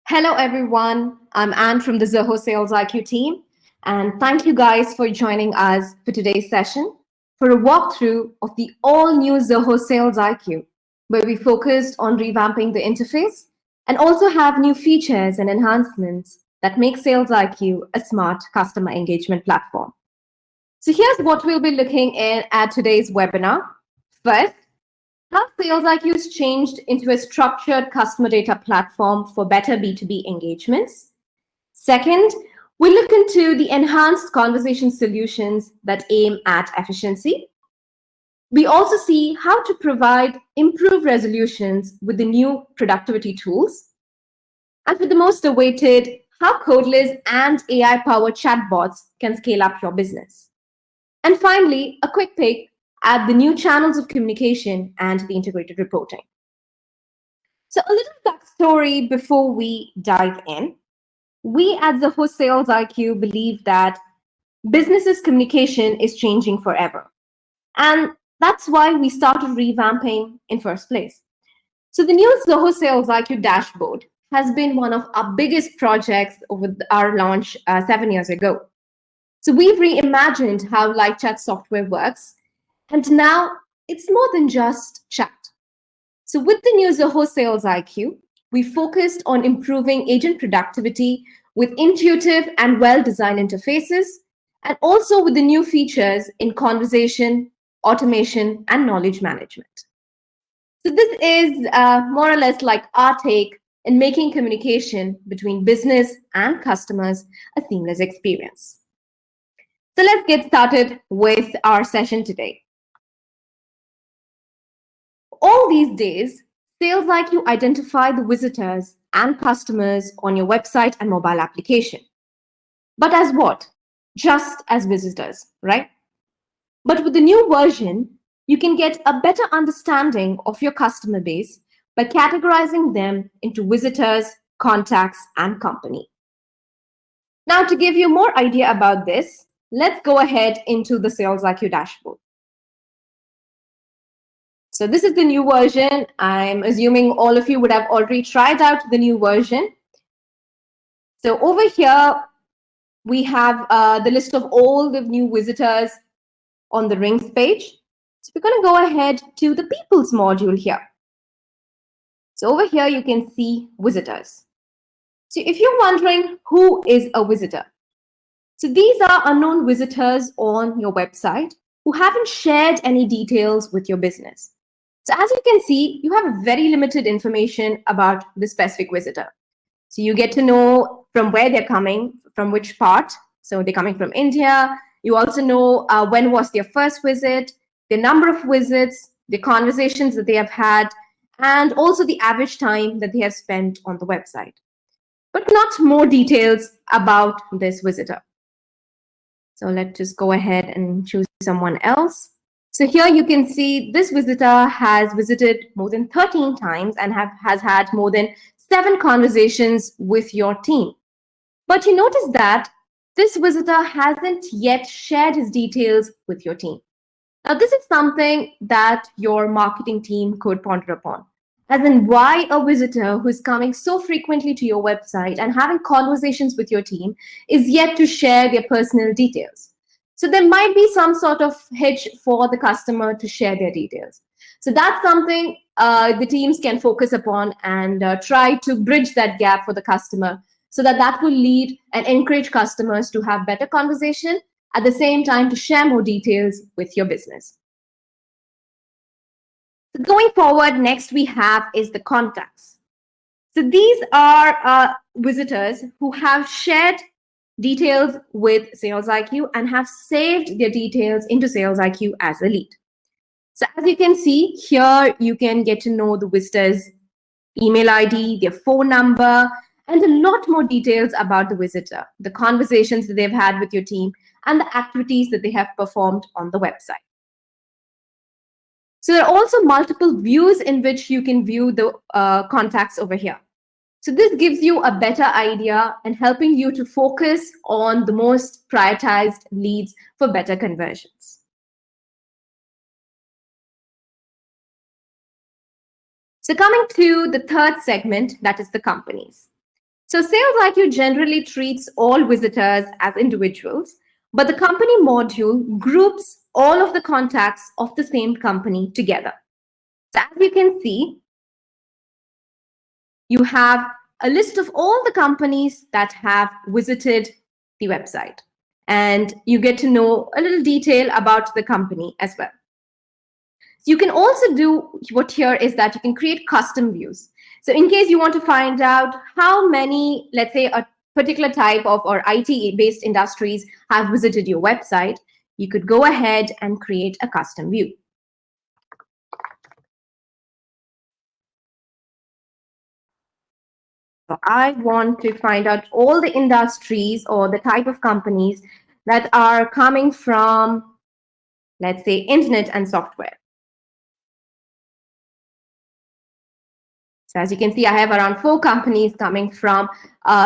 Hello, everyone. I'm Anne from the Zoho SalesIQ team, and thank you guys for joining us for today's session for a walkthrough of the all-new Zoho SalesIQ, where we focused on revamping the interface and also have new features and enhancements that make SalesIQ a smart customer engagement platform. So here's what we'll be looking at today's webinar. First, how SalesIQ has changed into a structured customer data platform for better B2B engagements. Second, we look into the enhanced conversation solutions that aim at efficiency. We also see how to provide improved resolutions with the new productivity tools. And for the most awaited, how codeless and AI-powered chatbots can scale up your business. And finally, a quick peek at the new channels of communication and the integrated reporting. So a little backstory before we dive in. We at Zoho SalesIQ believe that businesses' communication is changing forever. And that's why we started revamping in first place. So the new Zoho SalesIQ dashboard has been one of our biggest projects over our launch 7 years ago. So we've reimagined how live chat software works. And now it's more than just chat. So with the new Zoho SalesIQ, we focused on improving agent productivity with intuitive and well-designed interfaces, and also with the new features in conversation, automation, and knowledge management. So this is more or less like our take in making communication between business and customers a seamless experience. So let's get started with our session today. All these days, SalesIQ identify the visitors and customers on your website and mobile application. But as what? Just as visitors, right? But with the new version, you can get a better understanding of your customer base by categorizing them into visitors, contacts, and company. Now, to give you more idea about this, let's go ahead into the SalesIQ dashboard. So this is the new version. I'm assuming all of you would have already tried out the new version. So over here, we have the list of all the new visitors on the rings page. So we're going to go ahead to the people's module here. So over here, you can see visitors. So if you're wondering who is a visitor, so these are unknown visitors on your website who haven't shared any details with your business. So as you can see, you have very limited information about the specific visitor. So you get to know from where they're coming, from which part. So they're coming from India. You also know when was their first visit, the number of visits, the conversations that they have had, and also the average time that they have spent on the website. But not more details about this visitor. So let's just go ahead and choose someone else. So here you can see this visitor has visited more than 13 times and has had more than 7 conversations with your team. But you notice that this visitor hasn't yet shared his details with your team. Now, this is something that your marketing team could ponder upon. As in, why a visitor who is coming so frequently to your website and having conversations with your team is yet to share their personal details. So there might be some sort of hitch for the customer to share their details. So that's something the teams can focus upon and try to bridge that gap for the customer so that will lead and encourage customers to have better conversation, at the same time to share more details with your business. So going forward, next we have is the contacts. So these are visitors who have shared details with SalesIQ and have saved their details into SalesIQ as a lead. So as you can see here, you can get to know the visitors' email ID, their phone number, and a lot more details about the visitor, the conversations that they've had with your team, and the activities that they have performed on the website. So there are also multiple views in which you can view the contacts over here. So this gives you a better idea and helping you to focus on the most prioritized leads for better conversions. So coming to the third segment, that is the companies. So SalesIQ generally treats all visitors as individuals, but the company module groups all of the contacts of the same company together. So as you can see, you have a list of all the companies that have visited the website, and you get to know a little detail about the company as well. You can also do what here is that you can create custom views. So in case you want to find out how many, let's say, a particular type of or IT-based industries have visited your website, you could go ahead and create a custom view. So I want to find out all the industries or the type of companies that are coming from, let's say, internet and software. So as you can see, I have around 4 companies coming from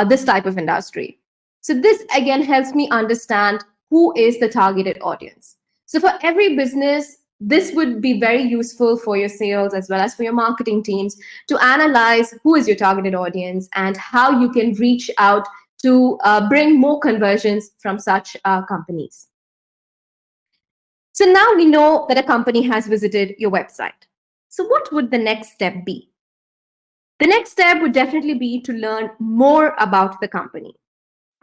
this type of industry. So this again helps me understand who is the targeted audience. So for every business, this would be very useful for your sales as well as for your marketing teams to analyze who is your targeted audience and how you can reach out to bring more conversions from such companies. So now we know that a company has visited your website. So what would the next step be? The next step would definitely be to learn more about the company.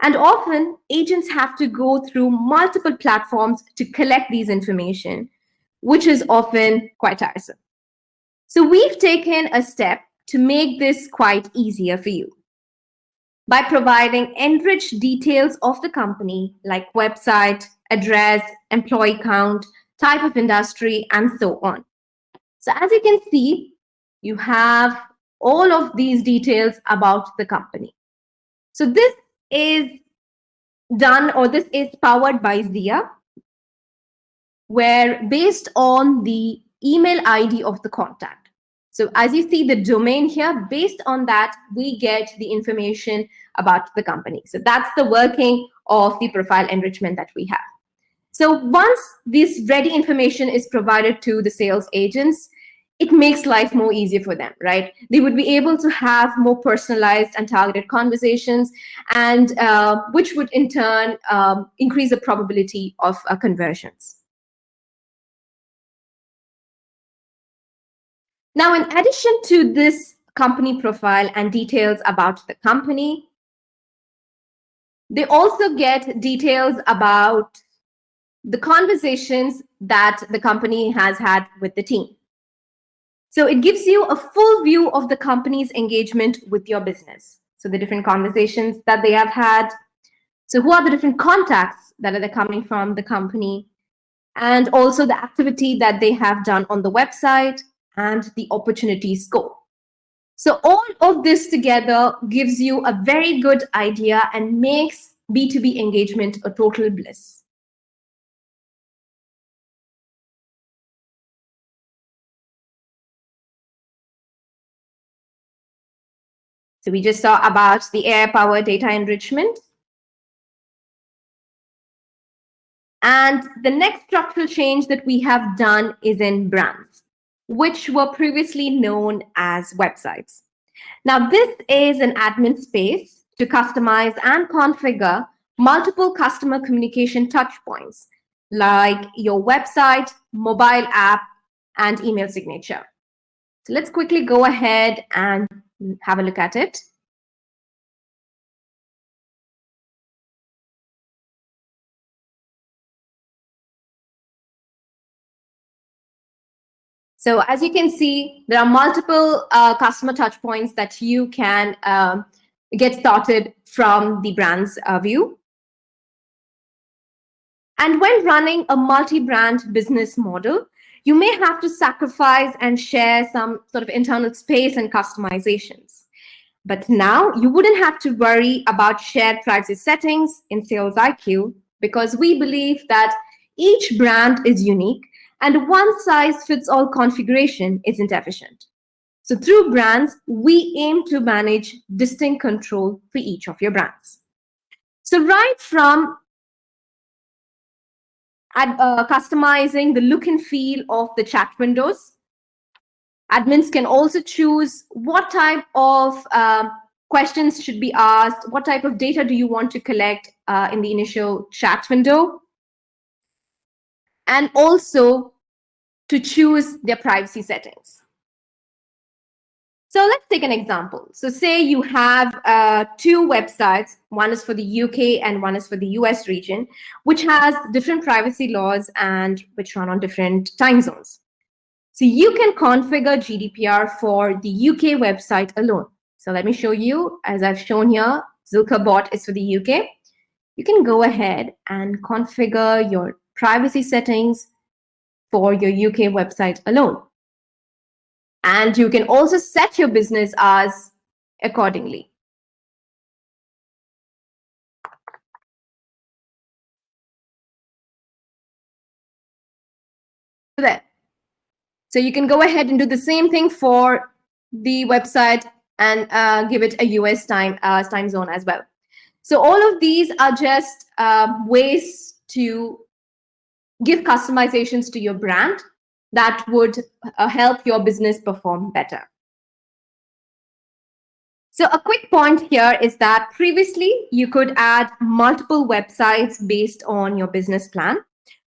And often, agents have to go through multiple platforms to collect these information, which is often quite tiresome. So we've taken a step to make this quite easier for you by providing enriched details of the company like website, address, employee count, type of industry, and so on. So as you can see, you have all of these details about the company. So this is done, or this is powered by Zia, where based on the email ID of the contact. So as you see the domain here, based on that, we get the information about the company. So that's the working of the profile enrichment that we have. So once this ready information is provided to the sales agents, it makes life more easier for them, right? They would be able to have more personalized and targeted conversations, and which would in turn increase the probability of conversions. Now, in addition to this company profile and details about the company, they also get details about the conversations that the company has had with the team. So it gives you a full view of the company's engagement with your business. So the different conversations that they have had. So who are the different contacts that are coming from the company, and also the activity that they have done on the website and the opportunity scope. So all of this together gives you a very good idea and makes B2B engagement a total bliss. So we just saw about the AI-powered data enrichment. And the next structural change that we have done is in brands, which were previously known as websites. Now, this is an admin space to customize and configure multiple customer communication touchpoints, like your website, mobile app, and email signature. So let's quickly go ahead and have a look at it. So as you can see, there are multiple customer touchpoints that you can get started from the brands view. And when running a multi-brand business model, you may have to sacrifice and share some sort of internal space and customizations. But now you wouldn't have to worry about shared privacy settings in SalesIQ, because we believe that each brand is unique and one-size-fits-all configuration isn't efficient. So through brands, we aim to manage distinct control for each of your brands. So right from customizing the look and feel of the chat windows, admins can also choose what type of questions should be asked, what type of data do you want to collect in the initial chat window, and also to choose their privacy settings. So let's take an example. So say you have two websites, one is for the UK and one is for the US region, which has different privacy laws and which run on different time zones. So you can configure GDPR for the UK website alone. So let me show you, as I've shown here, Zoho Bot is for the UK. You can go ahead and configure your privacy settings for your UK website alone. And you can also set your business hours accordingly. There. So you can go ahead and do the same thing for the website and give it a US time zone as well. So all of these are just ways to give customizations to your brand that would help your business perform better. So a quick point here is that previously you could add multiple websites based on your business plan,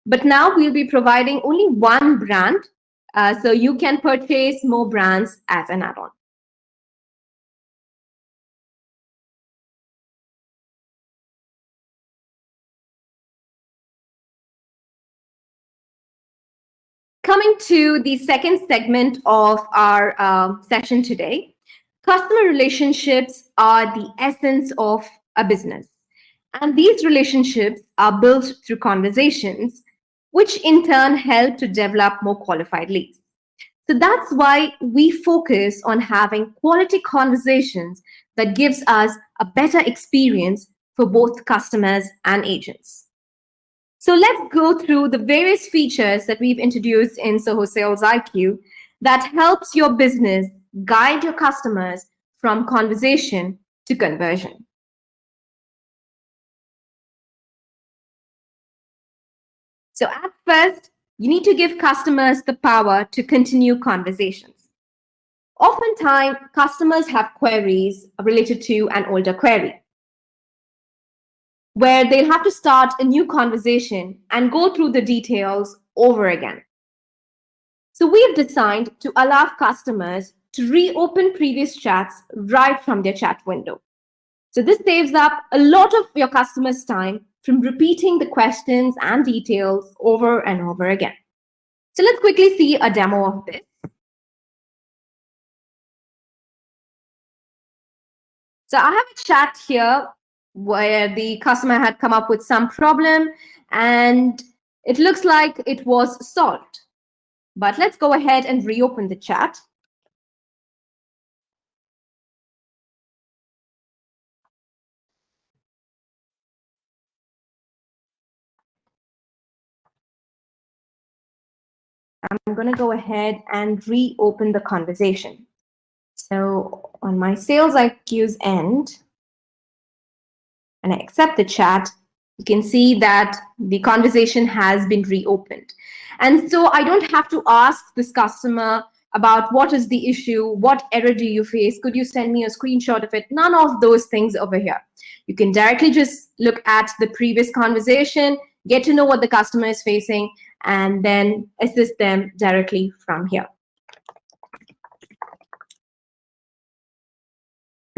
but now we'll be providing only one brand, so you can purchase more brands as an add-on. Coming to the second segment of our session today, customer relationships are the essence of a business. And these relationships are built through conversations, which in turn help to develop more qualified leads. So that's why we focus on having quality conversations that gives us a better experience for both customers and agents. So let's go through the various features that we've introduced in Zoho SalesIQ that helps your business guide your customers from conversation to conversion. So at first, you need to give customers the power to continue conversations. Oftentimes, customers have queries related to an older query, where they'll have to start a new conversation and go through the details over again. So we've designed to allow customers to reopen previous chats right from their chat window. So this saves up a lot of your customers' time from repeating the questions and details over and over again. So let's quickly see a demo of this. So I have a chat here where the customer had come up with some problem and it looks like it was solved. But let's go ahead and reopen the chat. I'm going to go ahead and reopen the conversation. So on my SalesIQ's end, and I accept the chat, you can see that the conversation has been reopened. And so I don't have to ask this customer about what is the issue, what error do you face, could you send me a screenshot of it? None of those things over here. You can directly just look at the previous conversation, get to know what the customer is facing, and then assist them directly from here.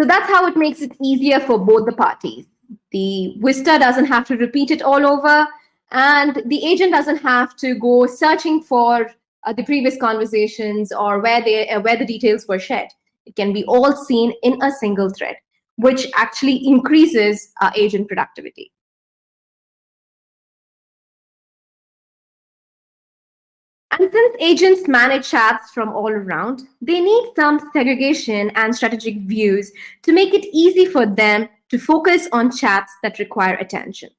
So that's how it makes it easier for both the parties. The visitor doesn't have to repeat it all over, and the agent doesn't have to go searching for the previous conversations or where the details were shared. It can be all seen in a single thread, which actually increases agent productivity. And since agents manage chats from all around, they need some segregation and strategic views to make it easy for them to focus on chats that require attention.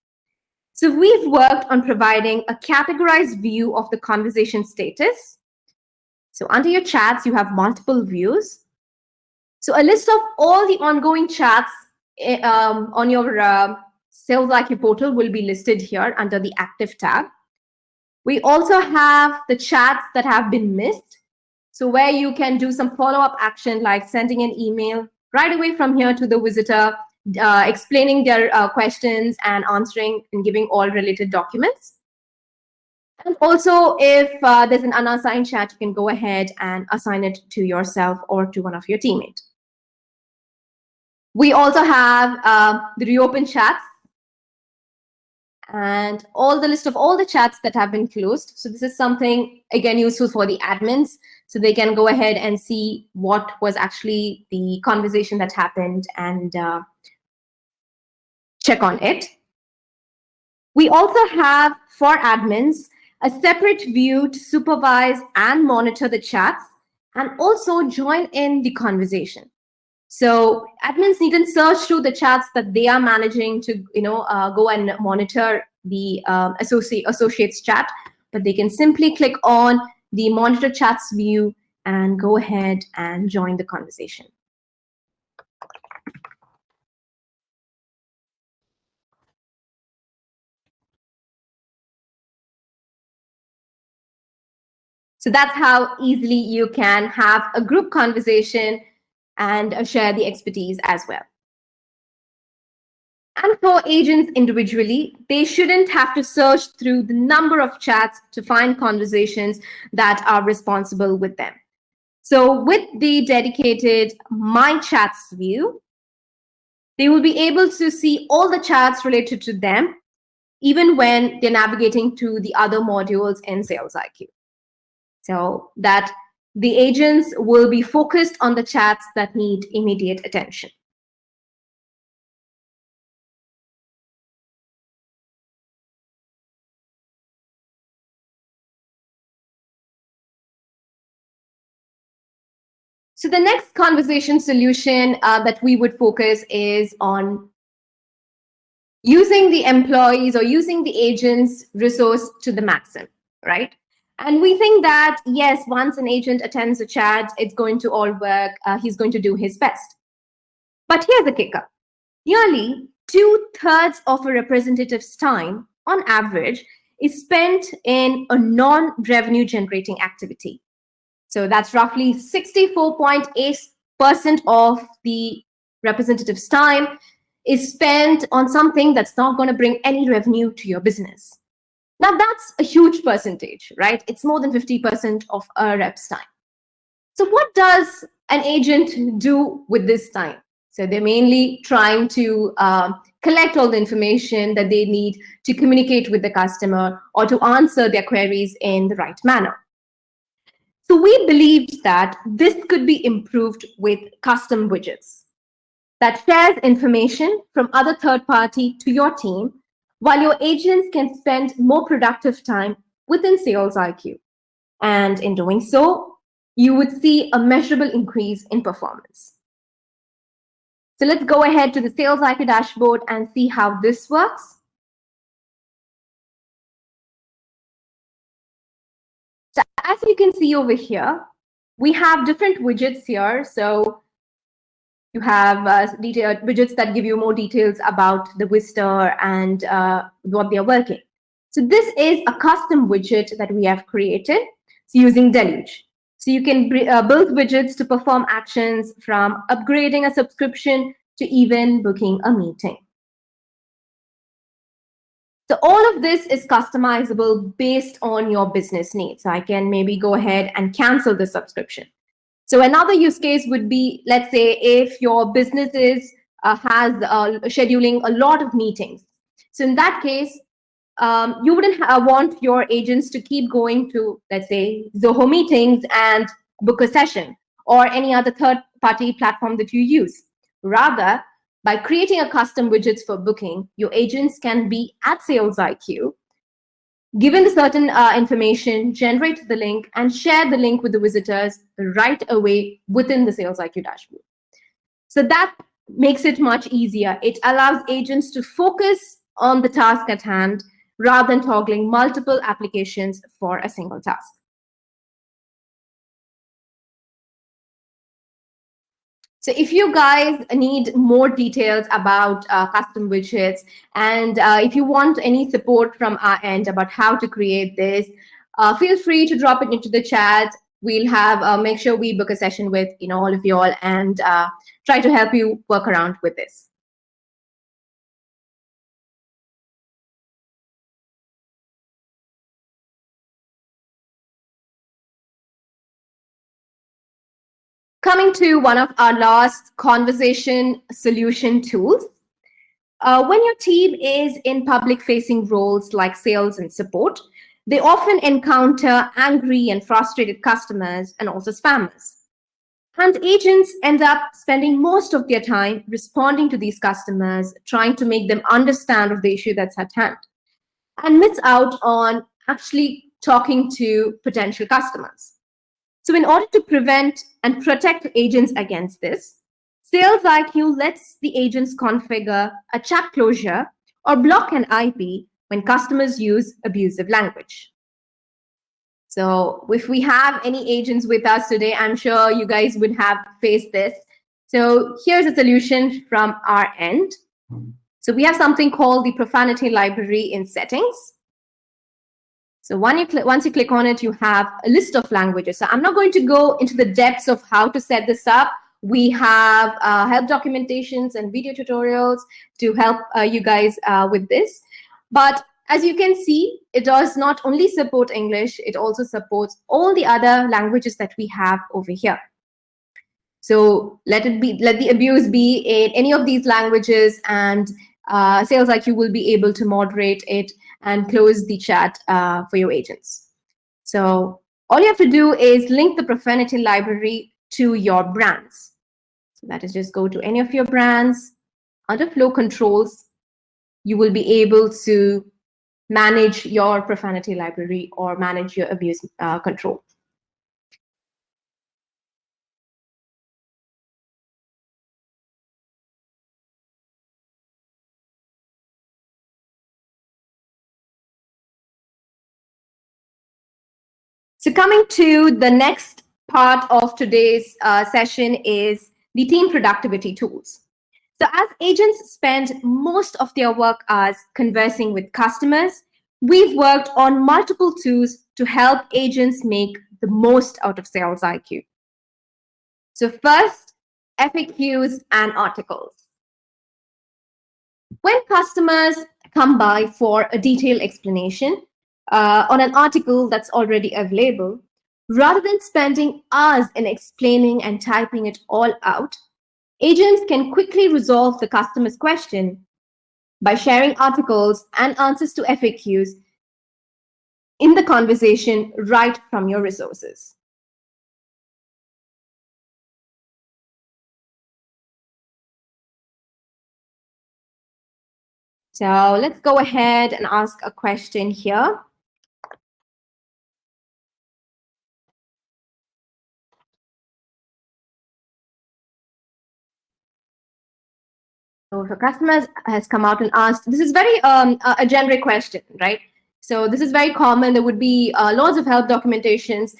So we've worked on providing a categorized view of the conversation status. So under your chats, you have multiple views. So a list of all the ongoing chats on your SalesIQ portal will be listed here under the active tab. We also have the chats that have been missed. So where you can do some follow-up action like sending an email right away from here to the visitor, explaining their questions and answering and giving all related documents. And also, if there's an unassigned chat, you can go ahead and assign it to yourself or to one of your teammates. We also have the reopen chats and all the list of all the chats that have been closed. So this is something, again, useful for the admins. So they can go ahead and see what was actually the conversation that happened and check on it. We also have, for admins, a separate view to supervise and monitor the chats and also join in the conversation. So admins needn't search through the chats that they are managing to go and monitor the associates chat, but they can simply click on the monitor chats view and go ahead and join the conversation. So that's how easily you can have a group conversation and share the expertise as well. And for agents individually, they shouldn't have to search through the number of chats to find conversations that are responsible with them. So with the dedicated My Chats view, they will be able to see all the chats related to them, even when they're navigating to the other modules in SalesIQ. So that the agents will be focused on the chats that need immediate attention. So the next conversation solution that we would focus is on using the employees or using the agents resource to the maximum, right? And we think that, yes, once an agent attends a chat, it's going to all work. He's going to do his best. But here's the kicker. Nearly 2/3 of a representative's time, on average, is spent in a non-revenue generating activity. So that's roughly 64.8% of the representative's time is spent on something that's not going to bring any revenue to your business. Now, that's a huge percentage, right? It's more than 50% of a rep's time. So what does an agent do with this time? So they're mainly trying to collect all the information that they need to communicate with the customer or to answer their queries in the right manner. So we believed that this could be improved with custom widgets that shares information from other third party to your team, while your agents can spend more productive time within SalesIQ. And in doing so, you would see a measurable increase in performance. So let's go ahead to the SalesIQ dashboard and see how this works. So as you can see over here, we have different widgets here. So you have widgets that give you more details about the visitor and what they're working. So this is a custom widget that we have created using Deluge. So you can build widgets to perform actions from upgrading a subscription to even booking a meeting. So all of this is customizable based on your business needs. So I can maybe go ahead and cancel the subscription. So another use case would be, let's say, if your business has scheduling a lot of meetings. So in that case, you wouldn't want your agents to keep going to, let's say, Zoho meetings and book a session or any other third-party platform that you use. Rather, by creating a custom widgets for booking, your agents can be at SalesIQ, given the certain information, generate the link, and share the link with the visitors right away within the SalesIQ dashboard. So that makes it much easier. It allows agents to focus on the task at hand rather than toggling multiple applications for a single task. So if you guys need more details about custom widgets, and if you want any support from our end about how to create this, feel free to drop it into the chat. we'll have make sure we book a session with all of you all and try to help you work around with this. Coming to one of our last conversation solution tools. When your team is in public-facing roles like sales and support, they often encounter angry and frustrated customers and also spammers. And agents end up spending most of their time responding to these customers, trying to make them understand of the issue that's at hand, and miss out on actually talking to potential customers. So in order to prevent and protect agents against this, SalesIQ lets the agents configure a chat closure or block an IP when customers use abusive language. So if we have any agents with us today, I'm sure you guys would have faced this. So here's a solution from our end. So we have something called the Profanity library in settings. So once you click on it, you have a list of languages. So I'm not going to go into the depths of how to set this up. We have help documentations and video tutorials to help you guys with this. But as you can see, it does not only support English, it also supports all the other languages that we have over here. So let the abuse be in any of these languages, and SalesIQ will be able to moderate it and close the chat for your agents. So all you have to do is link the Profanity library to your brands. So that is, just go to any of your brands. Under flow controls, you will be able to manage your Profanity library or manage your abuse control. So coming to the next part of today's session is the team productivity tools. So as agents spend most of their work hours conversing with customers, we've worked on multiple tools to help agents make the most out of SalesIQ. So first, FAQs and articles. When customers come by for a detailed explanation on an article that's already available, rather than spending hours in explaining and typing it all out, agents can quickly resolve the customer's question by sharing articles and answers to FAQs in the conversation right from your resources. So let's go ahead and ask a question here. So if a customer has come out and asked, this is very a generic question, right? So this is very common. There would be loads of help documentations.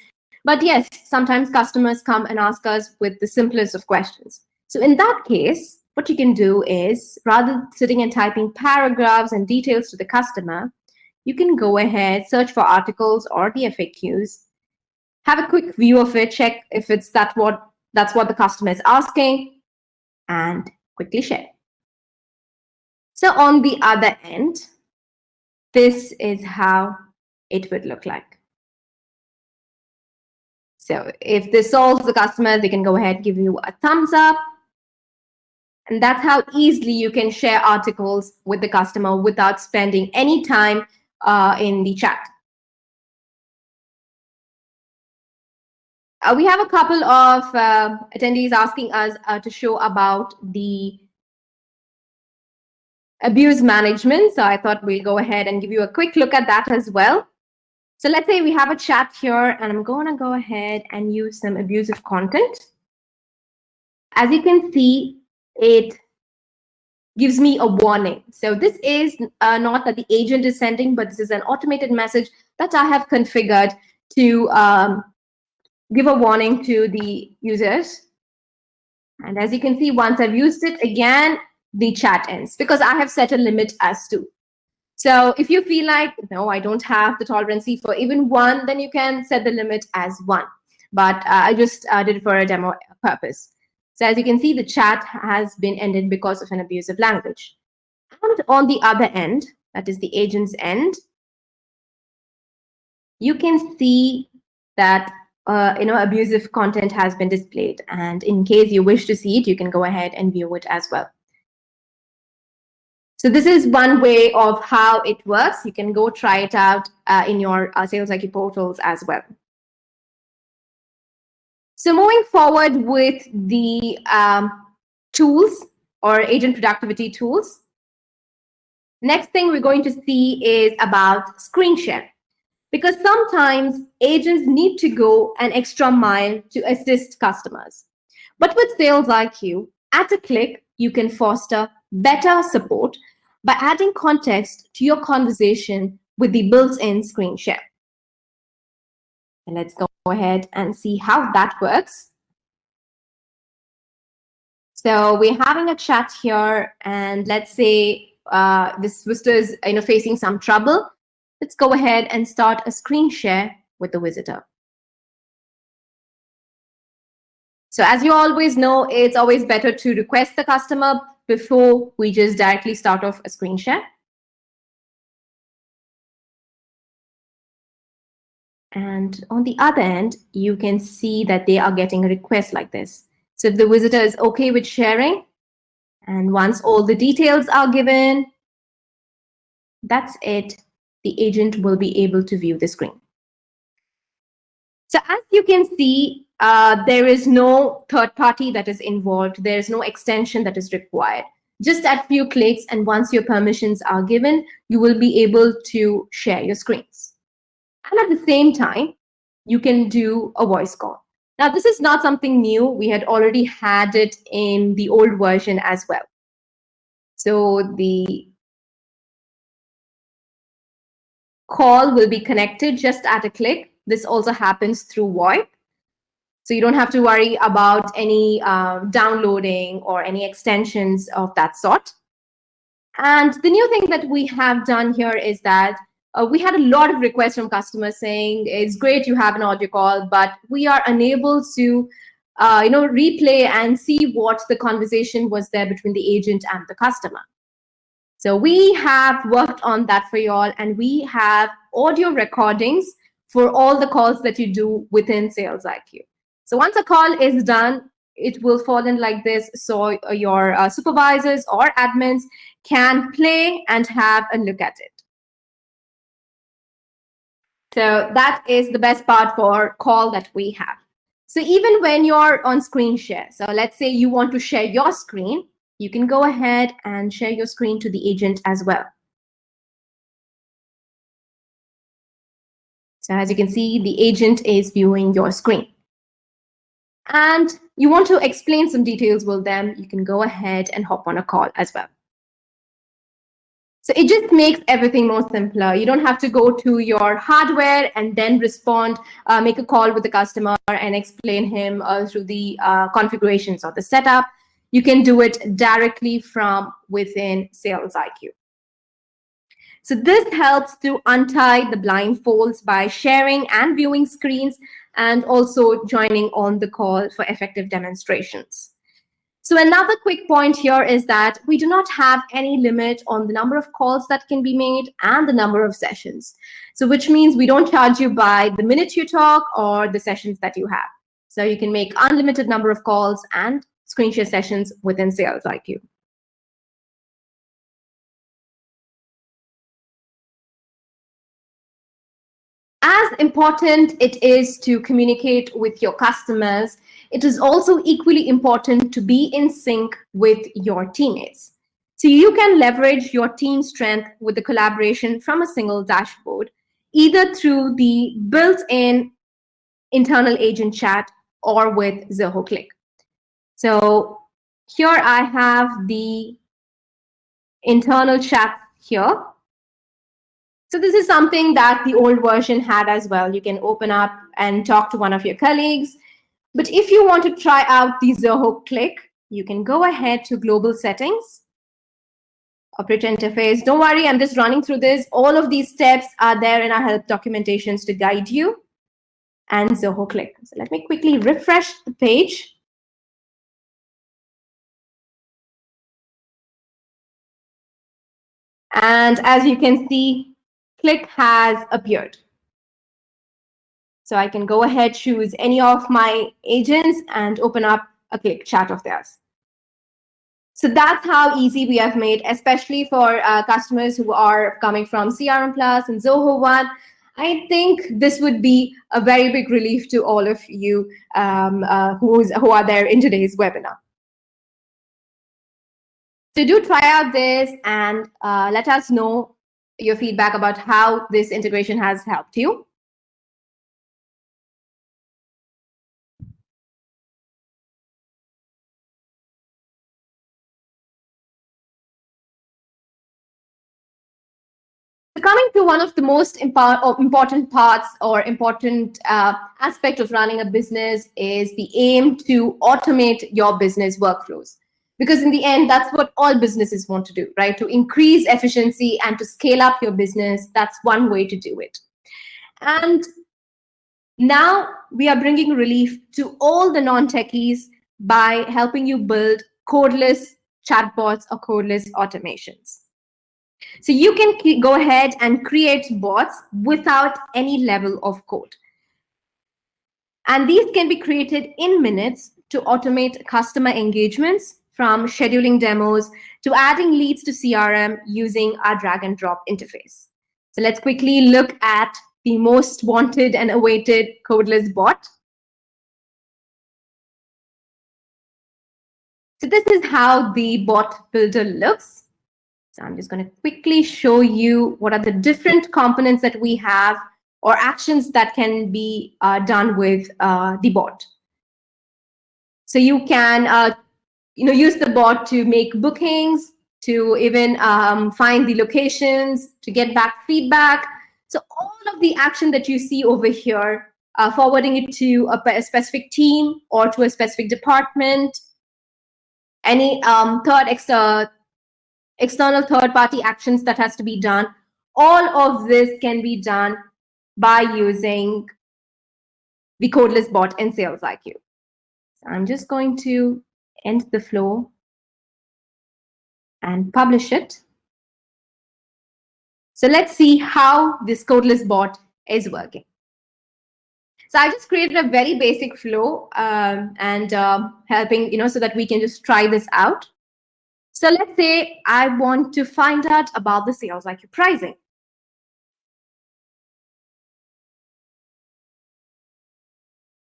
But yes, sometimes customers come and ask us with the simplest of questions. So in that case, what you can do is, rather than sitting and typing paragraphs and details to the customer, you can go ahead, search for articles or the FAQs, have a quick view of it, check if that's what the customer is asking, and quickly share. So on the other end, this is how it would look like. So if this solves the customer, they can go ahead, give you a thumbs up. And that's how easily you can share articles with the customer without spending any time in the chat. We have a couple of attendees asking us to show about the abuse management. So I thought we'll go ahead and give you a quick look at that as well. So let's say we have a chat here, and I'm going to go ahead and use some abusive content. As you can see, it gives me a warning. So this is not that the agent is sending, but this is an automated message that I have configured to give a warning to the users. And as you can see, once I've used it again, the chat ends because I have set a limit as to. So if you feel like, no, I don't have the tolerancy for even one, then you can set the limit as 1. but I just did it for a demo purpose. So as you can see, the chat has been ended because of an abusive language. And on the other end, that is the agent's end, you can see that abusive content has been displayed. And in case you wish to see it, you can go ahead and view it as well. So this is one way of how it works. You can go try it out in your SalesIQ portals as well. So moving forward with the tools or agent productivity tools, next thing we're going to see is about screen share. Because sometimes agents need to go an extra mile to assist customers. But with SalesIQ, at a click, you can foster better support by adding context to your conversation with the built-in screen share. And let's go ahead and see how that works. So we're having a chat here, and let's say this visitor is facing some trouble. Let's go ahead and start a screen share with the visitor. So as you always know, it's always better to request the customer before we just directly start off a screen share. And on the other end, you can see that they are getting a request like this. So if the visitor is okay with sharing, and once all the details are given, that's it. The agent will be able to view the screen. So as you can see, there is no third party that is involved. There is no extension that is required. Just at few clicks, and once your permissions are given, you will be able to share your screens. And at the same time, you can do a voice call. Now, this is not something new. We had already had it in the old version as well. So the call will be connected just at a click. This also happens through VoIP. So you don't have to worry about any downloading or any extensions of that sort. And the new thing that we have done here is that we had a lot of requests from customers saying, it's great you have an audio call, but we are unable to replay and see what the conversation was there between the agent and the customer. So we have worked on that for you all, and we have audio recordings for all the calls that you do within SalesIQ. So once a call is done, it will fall in like this. So your supervisors or admins can play and have a look at it. So that is the best part for call that we have. So even when you're on screen share, so let's say you want to share your screen, you can go ahead and share your screen to the agent as well. So as you can see, the agent is viewing your screen. And you want to explain some details with them, you can go ahead and hop on a call as well. So it just makes everything more simpler. You don't have to go to your hardware and then respond, make a call with the customer and explain him through the configurations or the setup. You can do it directly from within SalesIQ. So this helps to untie the blindfolds by sharing and viewing screens and also joining on the call for effective demonstrations. So another quick point here is that we do not have any limit on the number of calls that can be made and the number of sessions. So which means we don't charge you by the minute you talk or the sessions that you have. So you can make unlimited number of calls and screen share sessions within SalesIQ. As important it is to communicate with your customers, it is also equally important to be in sync with your teammates. So you can leverage your team strength with the collaboration from a single dashboard, either through the built-in internal agent chat or with Zoho Click. So here I have the internal chat here. So this is something that the old version had as well. You can open up and talk to one of your colleagues. But if you want to try out the Zoho Click, you can go ahead to Global Settings, Operator Interface. Don't worry, I'm just running through this. All of these steps are there in our help documentations to guide you. and Zoho Click. So let me quickly refresh the page. And as you can see, Click has appeared. So I can go ahead, choose any of my agents and open up a Click chat of theirs. So that's how easy we have made, especially for customers who are coming from CRM Plus and Zoho One. I think this would be a very big relief to all of you who are there in today's webinar. So do try out this and let us know your feedback about how this integration has helped you. So coming to one of the most important parts or important aspect of running a business is the aim to automate your business workflows. Because in the end, that's what all businesses want to do, right? To increase efficiency and to scale up your business, that's one way to do it. And now we are bringing relief to all the non-techies by helping you build codeless chatbots or codeless automations. So you can go ahead and create bots without any level of code. And these can be created in minutes to automate customer engagements, from scheduling demos to adding leads to CRM using our drag and drop interface. So let's quickly look at the most wanted and awaited codeless bot. So this is how the bot builder looks. So I'm just going to quickly show you what are the different components that we have or actions that can be done with the bot. So you can use the bot to make bookings, to even find the locations, to get back feedback. So all of the action that you see over here, forwarding it to a specific team or to a specific department, any external third-party actions that has to be done, all of this can be done by using the codeless bot in SalesIQ. So I'm just going to end the flow and publish it. So let's see how this codeless bot is working. So I just created a very basic flow and helping, so that we can just try this out. So let's say I want to find out about the SalesIQ pricing.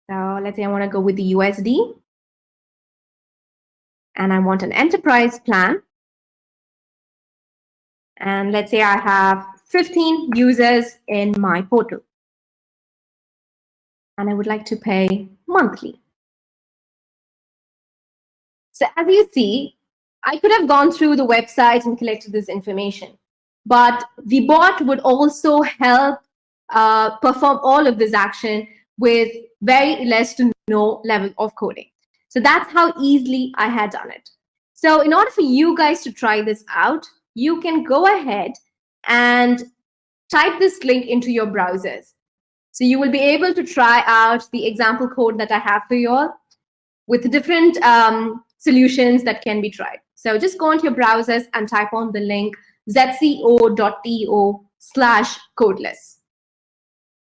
So let's say I want to go with the USD. And I want an enterprise plan. And let's say I have 15 users in my portal. And I would like to pay monthly. So as you see, I could have gone through the website and collected this information. But the bot would also help perform all of this action with very less to no level of coding. So that's how easily I had done it. So in order for you guys to try this out, you can go ahead and type this link into your browsers. So you will be able to try out the example code that I have for you all with different solutions that can be tried. So just go into your browsers and type on the link zco.to/codeless.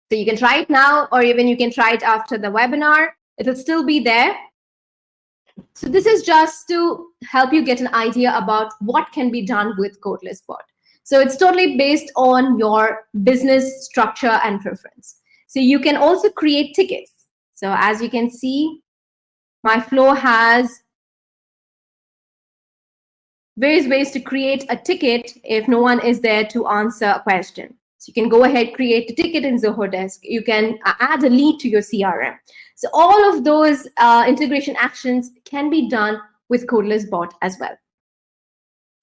So you can try it now, or even you can try it after the webinar. It'll still be there. So this is just to help you get an idea about what can be done with Codeless Bot. So it's totally based on your business structure and preference. So you can also create tickets. So as you can see, my flow has various ways to create a ticket if no one is there to answer a question. So you can go ahead, create a ticket in Zoho Desk. You can add a lead to your CRM. So all of those integration actions can be done with Codeless Bot as well.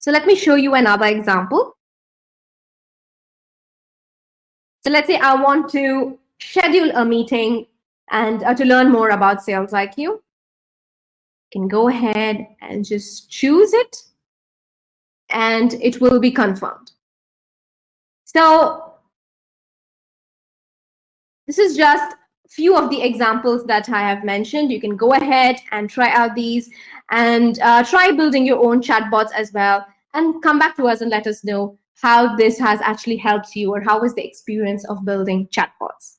So let me show you another example. So let's say I want to schedule a meeting and to learn more about SalesIQ. You can go ahead and just choose it, and it will be confirmed. So this is just few of the examples that I have mentioned. You can go ahead and try out these and try building your own chatbots as well, and come back to us and let us know how this has actually helped you, or how was the experience of building chatbots.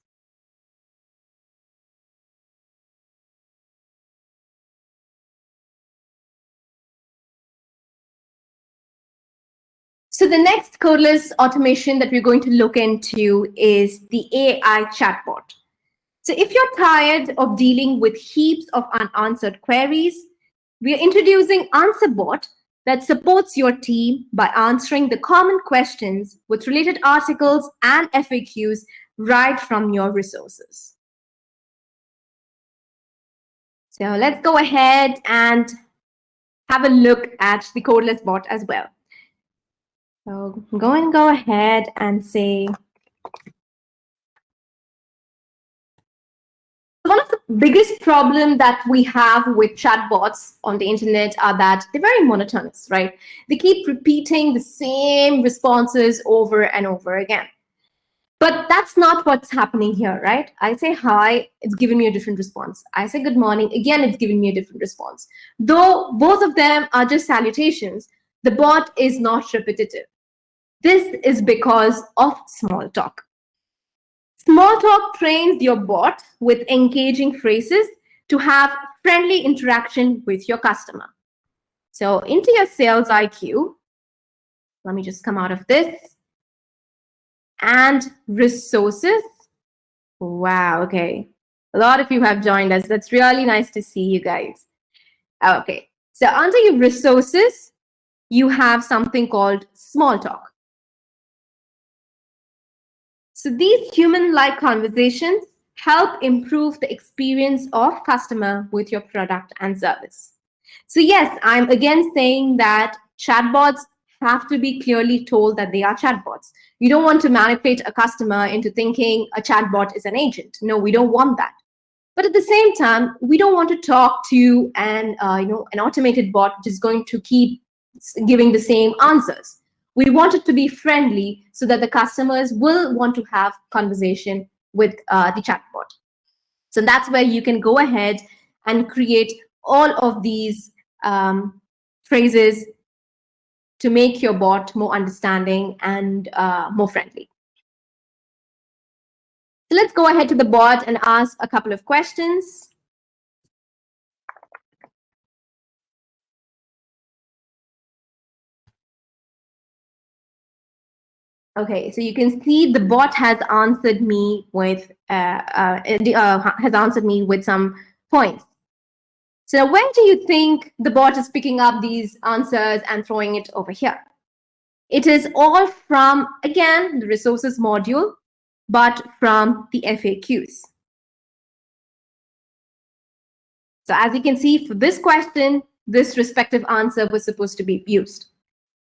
So the next codeless automation that we're going to look into is the AI chatbot. So if you're tired of dealing with heaps of unanswered queries, we are introducing AnswerBot that supports your team by answering the common questions with related articles and FAQs right from your resources. So let's go ahead and have a look at the Codeless Bot as well. So I'm going to go ahead and say, one of the biggest problem that we have with chatbots on the internet are that they're very monotonous, right? They keep repeating the same responses over and over again. But that's not what's happening here, right? I say hi, it's giving me a different response. I say good morning, again, it's giving me a different response. Though both of them are just salutations, the bot is not repetitive. This is because of small talk. Small talk trains your bot with engaging phrases to have friendly interaction with your customer. So into your Sales IQ, let me just come out of this. And resources. Wow, okay. A lot of you have joined us. That's really nice to see you guys. Okay, so under your resources, you have something called small talk. So these human-like conversations help improve the experience of customer with your product and service. So yes, I'm again saying that chatbots have to be clearly told that they are chatbots. You don't want to manipulate a customer into thinking a chatbot is an agent. No, we don't want that. But at the same time, we don't want to talk to an automated bot which is going to keep giving the same answers. We want it to be friendly so that the customers will want to have conversation with the chatbot. So that's where you can go ahead and create all of these phrases to make your bot more understanding and more friendly. So let's go ahead to the bot and ask a couple of questions. Okay, so you can see the bot has answered me with some points. So where do you think the bot is picking up these answers and throwing it over here? It is all from, again, the resources module, but from the FAQs. So as you can see, for this question, this respective answer was supposed to be used.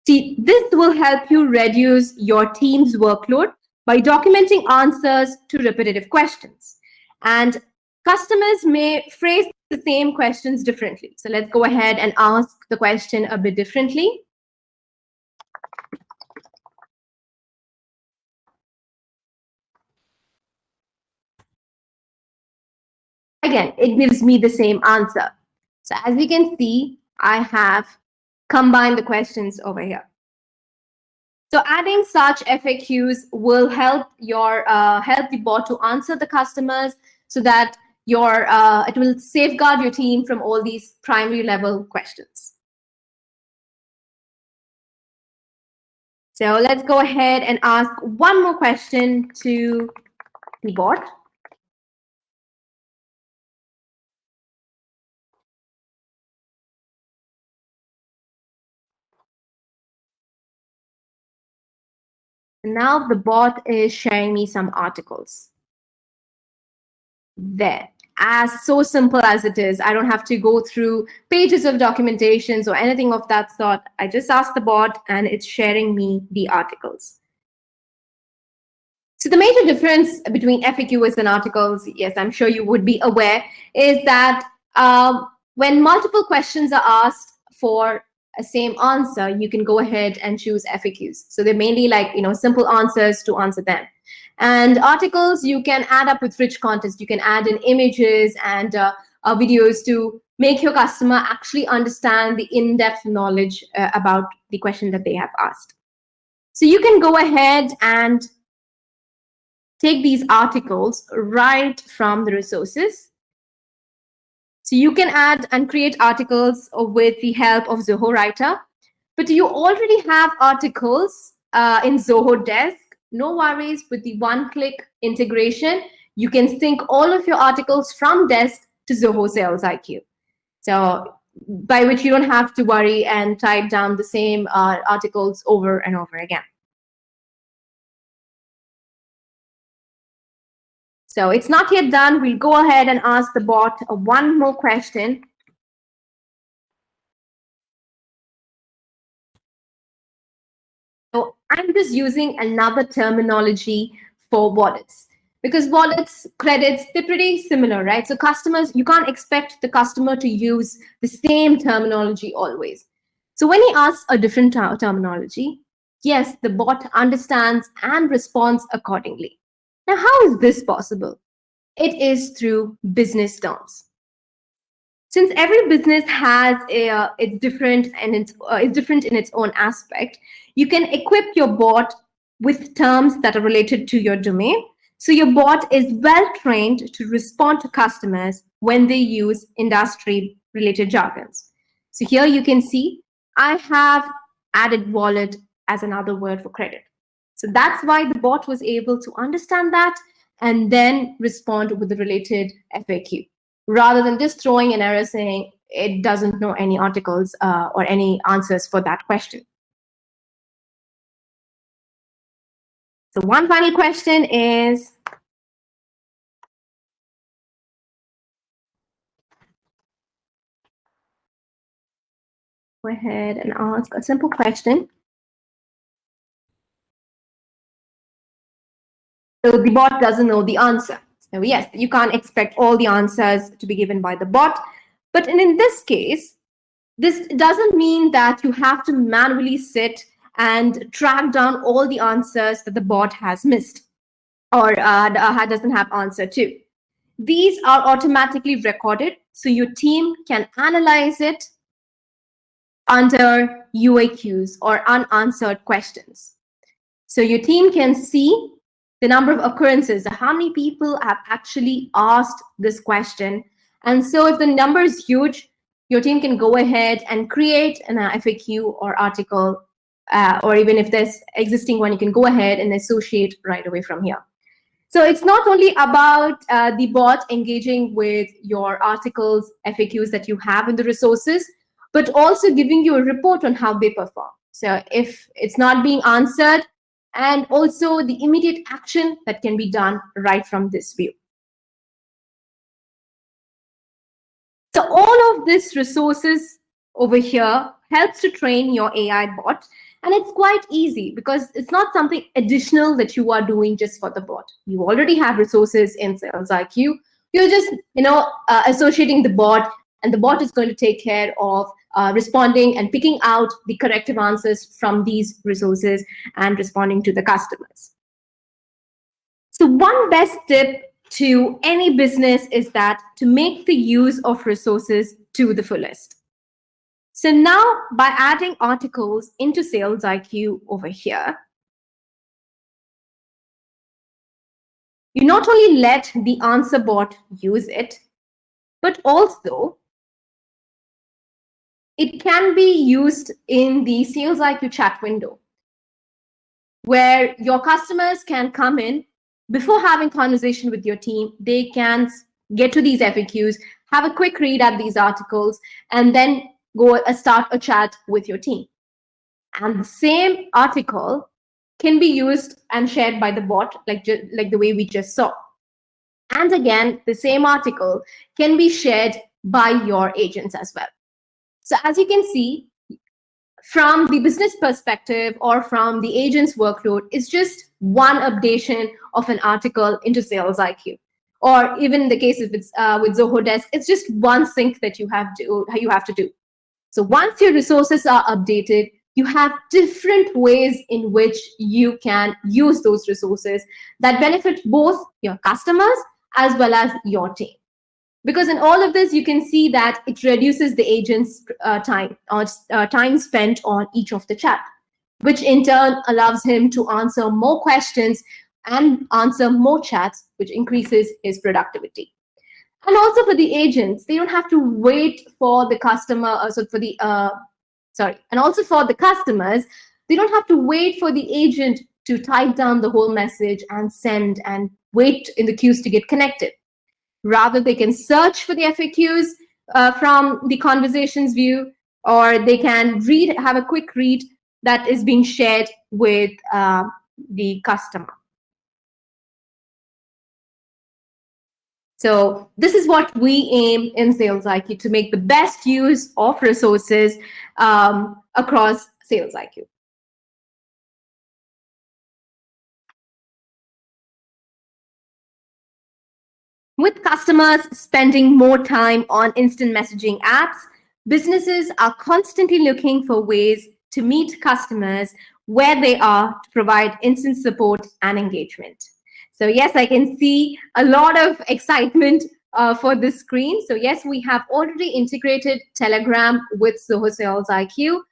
See, this will help you reduce your team's workload by documenting answers to repetitive questions. And customers may phrase the same questions differently. So let's go ahead and ask the question a bit differently. Again, it gives me the same answer. So as you can see, I have combined the questions over here. So adding such FAQs will help your help the bot to answer the customers so that your it will safeguard your team from all these primary level questions. So let's go ahead and ask one more question to the bot. Now the bot is sharing me some articles. There. As so simple as it is, I don't have to go through pages of documentations or anything of that sort. I just ask the bot and it's sharing me the articles. So the major difference between FAQs and articles, yes, I'm sure you would be aware, is that when multiple questions are asked for a same answer, you can go ahead and choose FAQs. So they're mainly like, simple answers to answer them. And articles, you can add up with rich content. You can add in images and videos to make your customer actually understand the in-depth knowledge about the question that they have asked. So you can go ahead and take these articles right from the resources. So you can add and create articles with the help of Zoho Writer, but you already have articles in Zoho Desk. No worries, with the one-click integration, you can sync all of your articles from Desk to Zoho SalesIQ. So by which you don't have to worry and type down the same articles over and over again. So it's not yet done. We'll go ahead and ask the bot one more question. So I'm just using another terminology for wallets, because wallets, credits, they're pretty similar, right? So customers, you can't expect the customer to use the same terminology always. So when he asks a different terminology, yes, the bot understands and responds accordingly. Now, how is this possible? It is through business terms. Since every business has it's different and it's different in its own aspect, you can equip your bot with terms that are related to your domain. So your bot is well trained to respond to customers when they use industry-related jargons. So here you can see I have added wallet as another word for credit. So that's why the bot was able to understand that and then respond with the related FAQ, rather than just throwing an error saying it doesn't know any articles or any answers for that question. So one final question is, go ahead and ask a simple question. So the bot doesn't know the answer. So yes, you can't expect all the answers to be given by the bot. But in this case, this doesn't mean that you have to manually sit and track down all the answers that the bot has missed or doesn't have answer to. These are automatically recorded, so your team can analyze it under UAQs or unanswered questions. So your team can see the number of occurrences, how many people have actually asked this question. And so if the number is huge, your team can go ahead and create an FAQ or article, or even if there's existing one, you can go ahead and associate right away from here. So it's not only about the bot engaging with your articles, FAQs that you have in the resources, but also giving you a report on how they perform. So if it's not being answered, and also the immediate action that can be done right from this view. So all of these resources over here helps to train your AI bot. And it's quite easy because it's not something additional that you are doing just for the bot. You already have resources in SalesIQ. You're just associating the bot, and the bot is going to take care of responding and picking out the corrective answers from these resources and responding to the customers. So one best tip to any business is that to make the use of resources to the fullest. So now by adding articles into SalesIQ over here, you not only let the answer bot use it, but also it can be used in the SalesIQ chat window, where your customers can come in before having conversation with your team. They can get to these FAQs, have a quick read at these articles, and then go start a chat with your team. And the same article can be used and shared by the bot, like the way we just saw. And again, the same article can be shared by your agents as well. So as you can see, from the business perspective or from the agent's workload, it's just one updation of an article into SalesIQ. Or even in the case of it's, with Zoho Desk, it's just one sync that you have to do. So once your resources are updated, you have different ways in which you can use those resources that benefit both your customers as well as your team. Because in all of this, you can see that it reduces the agent's time spent on each of the chat, which in turn allows him to answer more questions and answer more chats, which increases his productivity. And also for the agents, they don't have to wait for the customer, and also for the customers, they don't have to wait for the agent to type down the whole message and send and wait in the queues to get connected. Rather, they can search for the FAQs from the conversations view, or they can have a quick read that is being shared with the customer. So this is what we aim in SalesIQ, to make the best use of resources across SalesIQ. With customers spending more time on instant messaging apps, businesses are constantly looking for ways to meet customers where they are to provide instant support and engagement. So yes, I can see a lot of excitement for this screen. So yes, we have already integrated Telegram with Zoho SalesIQ.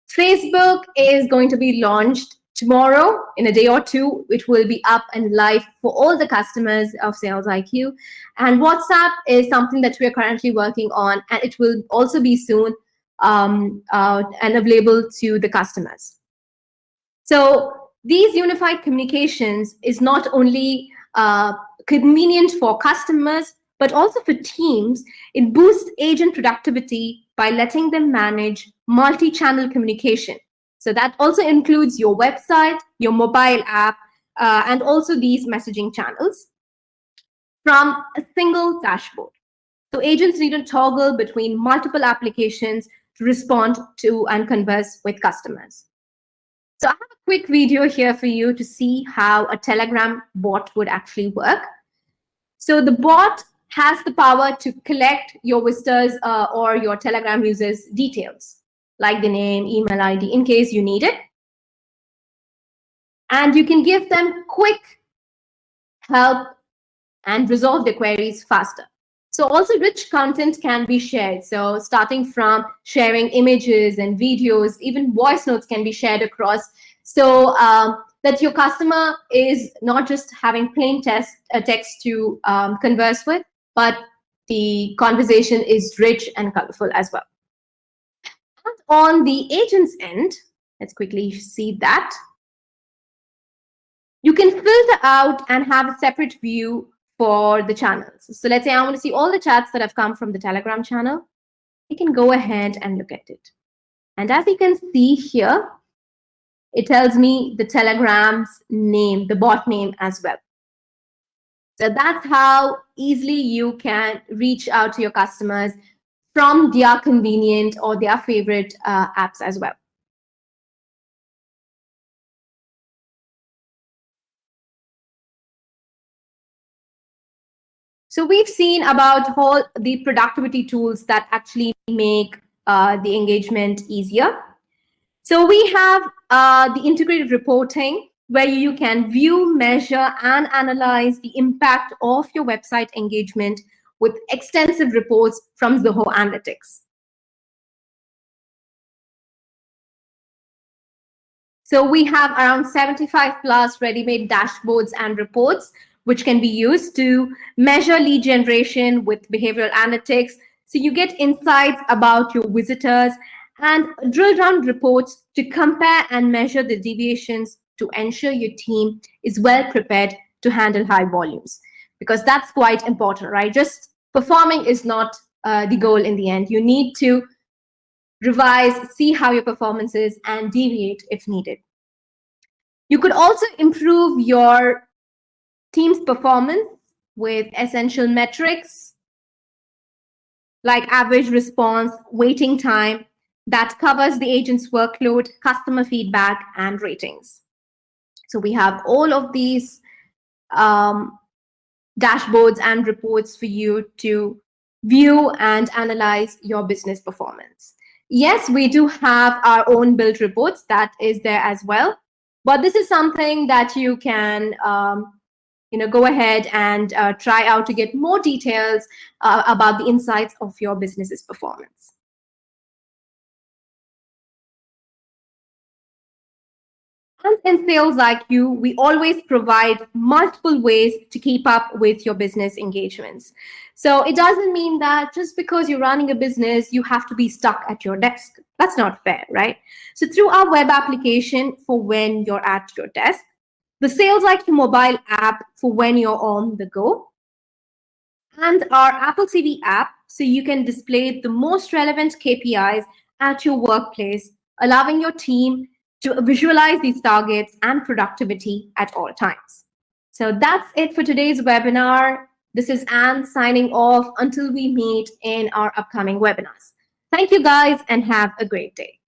Facebook is going to be launched tomorrow. In a day or two, it will be up and live for all the customers of SalesIQ. And WhatsApp is something that we are currently working on, and it will also be soon and available to the customers. So these unified communications is not only convenient for customers, but also for teams. It boosts agent productivity by letting them manage multi-channel communication. So that also includes your website, your mobile app, and also these messaging channels from a single dashboard. So agents need to toggle between multiple applications to respond to and converse with customers. So I have a quick video here for you to see how a Telegram bot would actually work. So the bot has the power to collect your visitors or your Telegram users' details, like the name, email ID, in case you need it. And you can give them quick help and resolve their queries faster. So also rich content can be shared. So starting from sharing images and videos, even voice notes can be shared across, so that your customer is not just having plain text to converse with, but the conversation is rich and colorful as well. And on the agent's end, let's quickly see that. You can filter out and have a separate view for the channels. So let's say I want to see all the chats that have come from the Telegram channel. You can go ahead and look at it. And as you can see here, it tells me the Telegram's name, the bot name as well. So that's how easily you can reach out to your customers from their convenient or their favorite apps as well. So we've seen about all the productivity tools that actually make the engagement easier. So we have the integrated reporting, where you can view, measure, and analyze the impact of your website engagement with extensive reports from Zoho Analytics. So we have around 75 plus ready-made dashboards and reports, which can be used to measure lead generation with behavioral analytics. So you get insights about your visitors and drill down reports to compare and measure the deviations to ensure your team is well prepared to handle high volumes, because that's quite important, right? Just performing is not the goal in the end. You need to revise, see how your performance is, and deviate if needed. You could also improve your team's performance with essential metrics like average response, waiting time, that covers the agent's workload, customer feedback, and ratings. So we have all of these dashboards and reports for you to view and analyze your business performance. Yes, we do have our own build reports that is there as well. But this is something that you can go ahead and try out to get more details about the insights of your business's performance. And in Sales IQ, we always provide multiple ways to keep up with your business engagements. So it doesn't mean that just because you're running a business, you have to be stuck at your desk. That's not fair, right? So through our web application for when you're at your desk, the Sales IQ mobile app for when you're on the go, and our Apple TV app so you can display the most relevant KPIs at your workplace, allowing your team to visualize these targets and productivity at all times. So that's it for today's webinar. This is Anne signing off until we meet in our upcoming webinars. Thank you guys and have a great day.